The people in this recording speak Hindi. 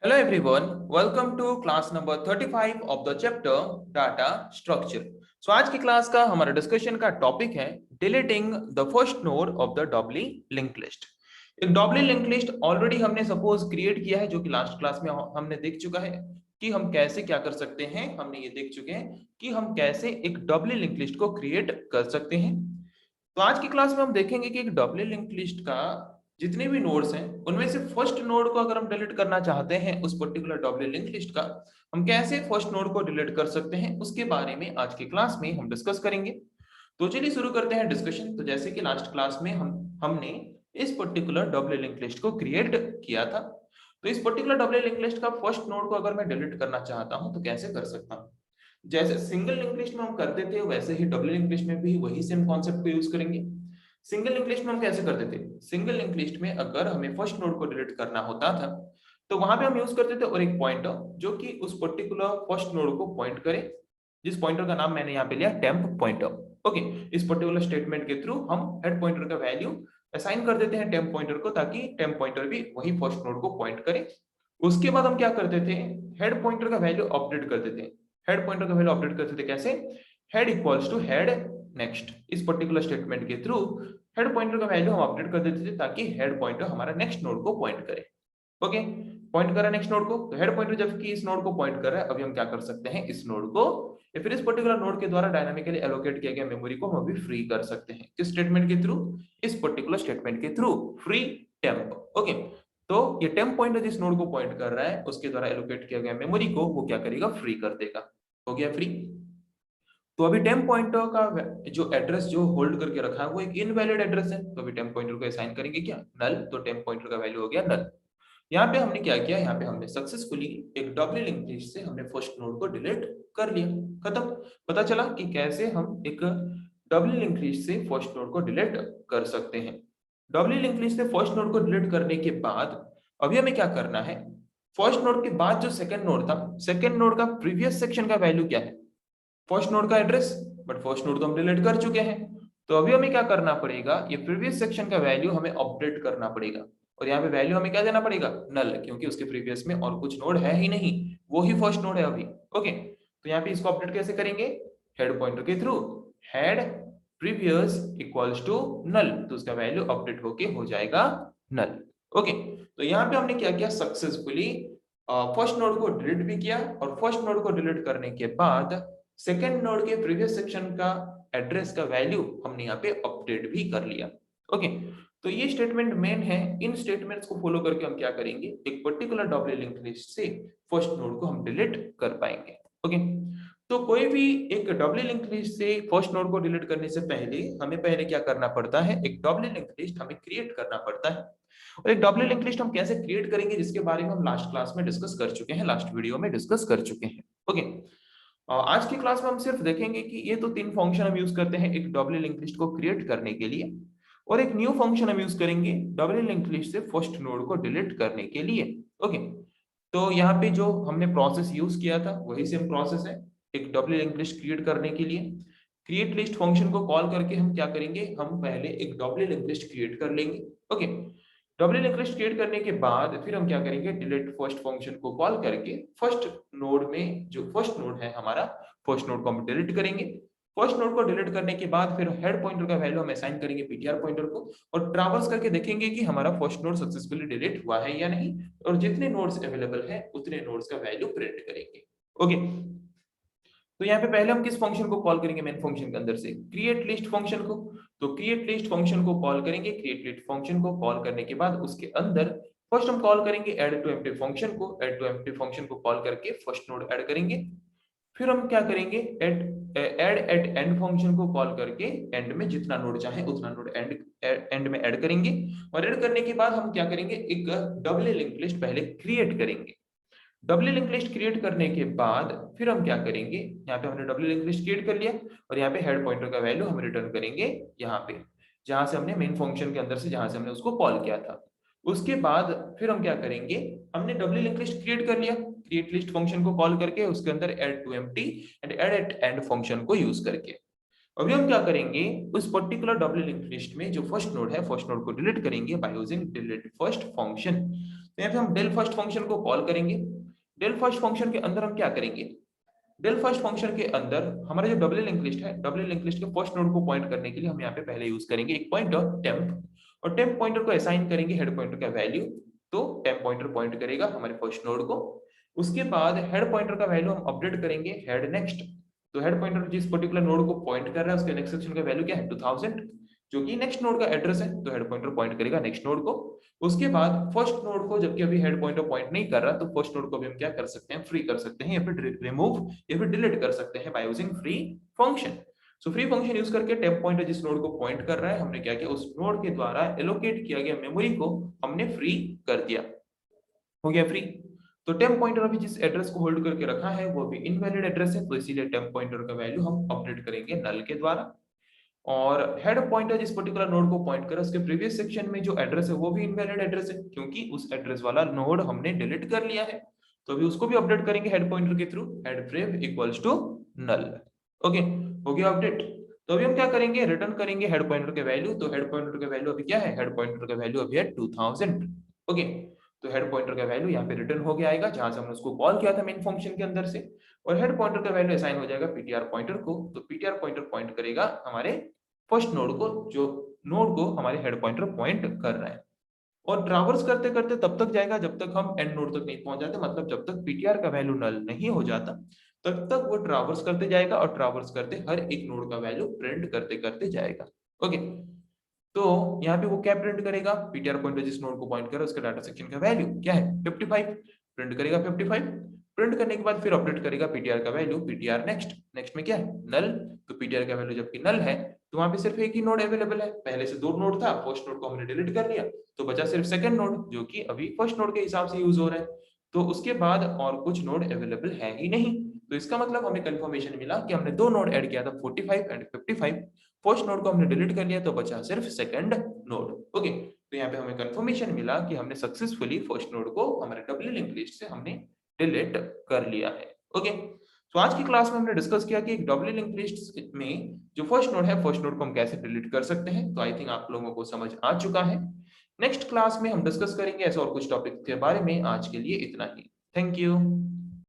Hello everyone, welcome to class number 35 of the chapter data structure. So आज की क्लास का हमारा डिस्कशन का टॉपिक है deleting the first node of the doubly linked list. एक डबली लिंक लिस्ट ऑलरेडी हमने सपोज क्रिएट किया है, जो कि लास्ट क्लास में हमने देख चुका है कि हम कैसे क्या कर सकते हैं। हमने ये देख चुके हैं कि हम कैसे एक डबली लिंक लिस्ट को क्रिएट कर सकते हैं। तो आज की क्लास में हम देखेंगे कि एक डबली लिंक लिस्ट का जितने भी नोड्स हैं उनमें से फर्स्ट नोड को अगर हम डिलीट करना चाहते हैं उस पर्टिकुलर डबली लिंक लिस्ट का, हम कैसे फर्स्ट नोड को डिलीट कर सकते हैं उसके बारे में आज की क्लास में हम डिस्कस करेंगे। तो चलिए शुरू करते हैं डिस्कशन। तो जैसे कि लास्ट क्लास में हमने इस पर्टिकुलर डबली लिंक लिस्ट को क्रिएट किया था, तो इस पर्टिकुलर डबली लिंक लिस्ट का फर्स्ट नोड को अगर मैं डिलीट करना चाहता हूं तो कैसे कर सकता हूं। जैसे सिंगल लिंक लिस्ट में हम करते थे वैसे ही डबल लिंक लिस्ट में भी वही सेम कॉन्सेप्ट को यूज करेंगे। सिंगल लिंक लिस्ट में हम कैसे करते थे, सिंगल लिंक लिस्ट में अगर हमें फर्स्ट नोड को डिलीट करना होता था तो वहां पे हम यूज करते थे और एक पॉइंटर जो कि उस पर्टिकुलर फर्स्ट नोड को पॉइंट करे, जिस पॉइंटर का नाम मैंने यहाँ पे लिया टेम्प पॉइंटर। ओके, इस पर्टिकुलर स्टेटमेंट के थ्रू हम हेड पॉइंटर का वैल्यू असाइन कर देते हैं टेम्प पॉइंटर को, ताकि टेम्प पॉइंटर भी वही फर्स्ट नोड को पॉइंट करे। उसके बाद हम क्या करते थे, हेड पॉइंटर का वैल्यू अपडेट कर देते हैं। हेड पॉइंटर का वैल्यू अपडेट करते थे कैसे, head equals to head next. इस पर्टिकुलर स्टेटमेंट के थ्रू हेड पॉइंटर का वैल्यू हम अपडेट कर देते थे ताकि हेड पॉइंटर हमारा नेक्स्ट नोड को पॉइंट करे। ओके, पॉइंट कर रहा है नेक्स्ट नोड को, तो हेड पॉइंटर जबकि इस नोड को पॉइंट कर रहा है, अभी हम क्या कर सकते हैं, इस नोड को या फिर इस पर्टिकुलर नोड के द्वारा डायनामिकली एलोकेट किया गया मेमोरी को हम अभी फ्री कर सकते हैं। किस स्टेटमेंट के थ्रू, इस पर्टिकुलर स्टेटमेंट के थ्रू, फ्री टेम्प। ओके, तो ये टेम्प पॉइंटर जिस नोड को पॉइंट कर रहा है उसके द्वारा एलोकेट किया गया मेमोरी को वो क्या करेगा, फ्री कर देगा। हो गया फ्री। तो अभी टेम्प पॉइंटर का जो एड्रेस जो होल्ड करके रखा है वो एक इनवैलिड एड्रेस है, तो अभी टेम्प पॉइंटर को असाइन करेंगे क्या, नल। तो टेम्प पॉइंटर का वैल्यू हो गया नल। यहाँ पे हमने क्या किया, यहाँ पे हमने सक्सेसफुली एक डबली लिंक लिस्ट से हमने फर्स्ट नोड को डिलीट कर लिया। खत्म। पता चला कि कैसे हम एक डबली लिंक लिस्ट से फर्स्ट नोड को डिलीट कर सकते हैं। डबली लिंक लिस्ट से फर्स्ट नोड को डिलीट करने के बाद अभी हमें क्या करना है, फर्स्ट नोड के बाद जो सेकंड नोड था, सेकंड नोड का प्रीवियस सेक्शन का वैल्यू क्या है, फर्स्ट नोड का एड्रेस। बट फर्स्ट नोड तो हम डिलीट कर चुके हैं, तो अभी हमें क्या करना पड़ेगा, ये प्रीवियस सेक्शन का वैल्यू हमें अपडेट करना पड़ेगा। और यहाँ पे वैल्यू हमें क्या देना पड़ेगा, नल, क्योंकि उसके प्रीवियस में और कुछ नोड है ही नहीं, वो ही फर्स्ट नोड है अभी। ओके, तो यहाँ पे इसको अपडेट कैसे करेंगे, हेड पॉइंटर के थ्रू, head previous equals to null, तो उसका वैल्यू अपडेट होके हो जाएगा नल। ओके, तो यहाँ पे हमने क्या किया, सक्सेसफुली फर्स्ट नोड को डिलीट भी किया, और फर्स्ट नोड को डिलीट करने के बाद सेकेंड नोड के प्रीवियस सेक्शन का एड्रेस का वैल्यू हमने यहाँ पे अपडेट भी कर लिया। ओके, तो ये स्टेटमेंट मेन है। इन स्टेटमेंट्स को फॉलो करके हम क्या करेंगे, एक पर्टिकुलर डबली लिंक लिस्ट से फर्स्ट नोड को हम डिलीट कर पाएंगे। ओके, तो कोई भी एक डबली लिंक लिस्ट से फर्स्ट नोड को डिलीट करने से पहले हमें पहले क्या करना पड़ता है, एक डबली लिंक लिस्ट हमें क्रिएट करना पड़ता है। और एक डबली लिंक लिस्ट हम कैसे क्रिएट करेंगे जिसके बारे में हम लास्ट क्लास में डिस्कस कर चुके हैं, लास्ट वीडियो में डिस्कस कर चुके हैं। ओके, आज की क्लास में हम सिर्फ देखेंगे कि ये तो तीन फंक्शन हम यूज करते हैं एक डबली लिंक लिस्ट को क्रिएट करने के लिए, और एक न्यू फंक्शन हम यूज करेंगे डबली लिंक लिस्ट से फर्स्ट नोड को डिलीट करने के लिए। ओके, तो यहाँ पे जो हमने प्रोसेस यूज किया था वही सेम प्रोसेस है एक डबली लिंक लिस्ट क्रिएट करने के लिए। क्रिएट लिस्ट फंक्शन को कॉल करके हम क्या करेंगे, हम पहले एक डबली लिंक लिस्ट क्रिएट कर लेंगे। ओके, डबली लिंक लिस्ट क्रिएट करने के बाद फिर हम क्या करेंगे, डिलीट फर्स्ट फंक्शन को कॉल करके फर्स्ट नोड में जो फर्स्ट नोड है हमारा, फर्स्ट नोड को हम डिलीट करेंगे। फर्स्ट नोड को डिलीट करने के बाद फिर हेड पॉइंटर का वैल्यू हम असाइन करेंगे पीटीआर पॉइंटर को, और ट्रैवर्स करके देखेंगे कि हमारा फर्स्ट नोड सक्सेसफुली डिलीट हुआ है या नहीं, और जितने नोड्स अवेलेबल है उतने नोड्स का वैल्यू प्रिंट करेंगे। ओके, तो यहाँ पे पहले हम किस फंक्शन को कॉल करेंगे, मेन फंक्शन के अंदर से क्रिएट लिस्ट फंक्शन को। तो क्रिएट लिस्ट फंक्शन को कॉल करेंगे, क्रिएट लिस्ट फंक्शन को कॉल करने के बाद उसके अंदर फर्स्ट हम कॉल करेंगे ऐड टू एम्प्टी फंक्शन को। ऐड टू एम्प्टी फंक्शन को कॉल करके फर्स्ट नोड ऐड करेंगे। फिर हम क्या करेंगे, ऐड एट एंड फंक्शन को कॉल करके एंड में जितना नोड चाहे उतना नोड एंड में ऐड करेंगे। और ऐड करने के बाद हम क्या करेंगे, एक डबल लिंक लिस्ट पहले क्रिएट करेंगे। डबल लिंक लिस्ट क्रिएट करने के बाद फिर हम क्या करेंगे, यहाँ पे हमने डबल लिंक लिस्ट क्रिएट कर लिया, और यहाँ पे हेड पॉइंटर का वैल्यू हम रिटर्न करेंगे यहाँ पे, जहां से हमने मेन फंक्शन के अंदर से जहां से हमने उसको कॉल किया था। उसके बाद फिर हम क्या करेंगे, हमने डबल लिंक लिस्ट क्रिएट कर लिया, क्रिएट लिस्ट फंक्शन को कॉल करके उसके अंदर add to empty and add at end function को यूज करके अभी हम क्या करेंगे, उस पर्टिकुलर डबल लिंक लिस्ट में जो फर्स्ट नोड है फर्स्ट नोड को डिलीट करेंगे by using delete first function. तो यहाँ पे हम del फर्स्ट फंक्शन को कॉल करेंगे। del फर्स्ट फंक्शन के अंदर हम क्या करेंगे, del फर्स्ट फंक्शन के अंदर हमारा जो डब्ल्यू लिंक लिस्ट है, डब्ल्यू लिंक लिस्ट के फर्स्ट नोड को पॉइंट करने के लिए हम यहाँ पे पहले यूज करेंगे एक पॉइंटर टेम्प, और टेम्प पॉइंटर को असाइन करेंगे हेड पॉइंटर का वैल्यू, तो टेम्प पॉइंटर पॉइंट करेगा हमारे फर्स्ट नोड को। उसके बाद हेड पॉइंटर का वैल्यू हम अपडेट करेंगे हेड नेक्स्ट, तो हेड पॉइंटर जिस पर्टिकुलर नोड को पॉइंट कर रहा है उसके नेक्स्ट सेक्शन का वैल्यू क्या है 2000, जो कि नेक्स्ट नोड का एड्रेस है, तो हेड पॉइंटर पॉइंट करेगा नेक्स्ट नोड को। उसके बाद फर्स्ट नोड को, जबकि अभी हेड पॉइंटर पॉइंट नहीं कर रहा, तो फर्स्ट नोड को भी हम क्या कर सकते हैं, फ्री कर सकते हैं, या फिर रिमूव या फिर डिलीट कर सकते हैं by using free function. So free function use करके टेम्प पॉइंटर जिस नोड को पॉइंट कर रहा है, हमने क्या किया, उस नोड के द्वारा एलोकेट किया गया मेमोरी को हमने फ्री कर दिया, हो गया फ्री। तो टेम्प पॉइंटर अभी जिस एड्रेस को होल्ड करके रखा है वो भी इनवैलिड एड्रेस है, तो इसीलिए टेम्प पॉइंटर का वैल्यू हम अपडेट करेंगे नल के द्वारा। और हेड पॉइंटर जिस पर्टिकुलर नोड को पॉइंट करे उसके प्रीवियस सेक्शन में जो एड्रेस है वो भी इनवैलिड एड्रेस है, क्योंकि उस एड्रेस वाला नोड हमने डिलीट कर लिया है, तो अभी उसको भी अपडेट करेंगे हेड पॉइंटर के थ्रू, head frame equals to null. Okay, हो गया अपडेट। तो अभी हम क्या करेंगे, रिटर्न करेंगे हेड पॉइंटर के वैल्यू, तो हेड पॉइंटर का वैल्यू अभी क्या है, हेड पॉइंटर का वैल्यू अभी है 2000। ओके, तो हेड पॉइंटर का वैल्यू यहाँ पे रिटर्न हो गया आएगा जहां से हमने उसको कॉल किया था मेन फंक्शन के अंदर से, और हेड पॉइंटर का वैल्यू असाइन हो जाएगा पीटीआर पॉइंटर को, तो पीटीआर पॉइंटर पॉइंट करेगा हमारे फर्स्ट नोड को, जो नोड को हमारे हेड पॉइंटर पॉइंट कर रहा है। और ट्रैवर्स करते करते तब तक जाएगा जब तक हम एंड नोड तक नहीं पहुंच जाते, मतलब जब तक पीटीआर का वैल्यू नल नहीं हो जाता तब तक वो ट्रैवर्स करते जाएगा, और ट्रैवर्स करते हर एक नोड का वैल्यू प्रिंट करते करते जाएगा। ओके, तो यहाँ पे वो क्या प्रिंट करेगा, पीटीआर पॉइंटर जिस नोड को पॉइंट कर रहा है उसका डाटा सेक्शन का वैल्यू क्या है 55, प्रिंट करेगा 55। प्रिंट करने के बाद फिर अपडेट करेगा पीटीआर का वैल्यू, पीटीआर नेक्स्ट, नेक्स्ट में क्या है नल, तो पीटीआर का वैल्यू जबकि नल है तो वहां पे सिर्फ एक ही नोड अवेलेबल है, पहले से 2 नोड था, फर्स्ट नोड को हमने डिलीट कर लिया, तो बचा सिर्फ सेकंड नोड जो कि अभी फर्स्ट नोड के हिसाब से यूज हो रहा है, तो उसके बाद और कुछ नोड अवेलेबल है ही नहीं। तो इसका मतलब हमें कंफर्मेशन मिला कि हमने 2 नोड ऐड किया था 45 एंड 55, फर्स्ट नोड को हमने डिलीट कर लिया तो बचा सिर्फ सेकंड नोड। ओके, तो यहाँ पे हमें कंफर्मेशन मिला कि हमने सक्सेसफुली फर्स्ट नोड को हमारे डब्ल्यू लिंक लिस्ट से हमने डिलीट कर लिया है। ओके, तो आज की क्लास में हमने डिस्कस किया कि एक डब्ल्यू लिंक लिस्ट में जो फर्स्ट नोड है, फर्स्ट नोड को हम कैसे डिलीट कर सकते हैं, तो आई थिंक आप लोगों को समझ आ चुका है। नेक्स्ट क्लास में हम डिस्कस करेंगे ऐसे और कुछ टॉपिक के बारे में, आज के लिए इतना ही। Thank you.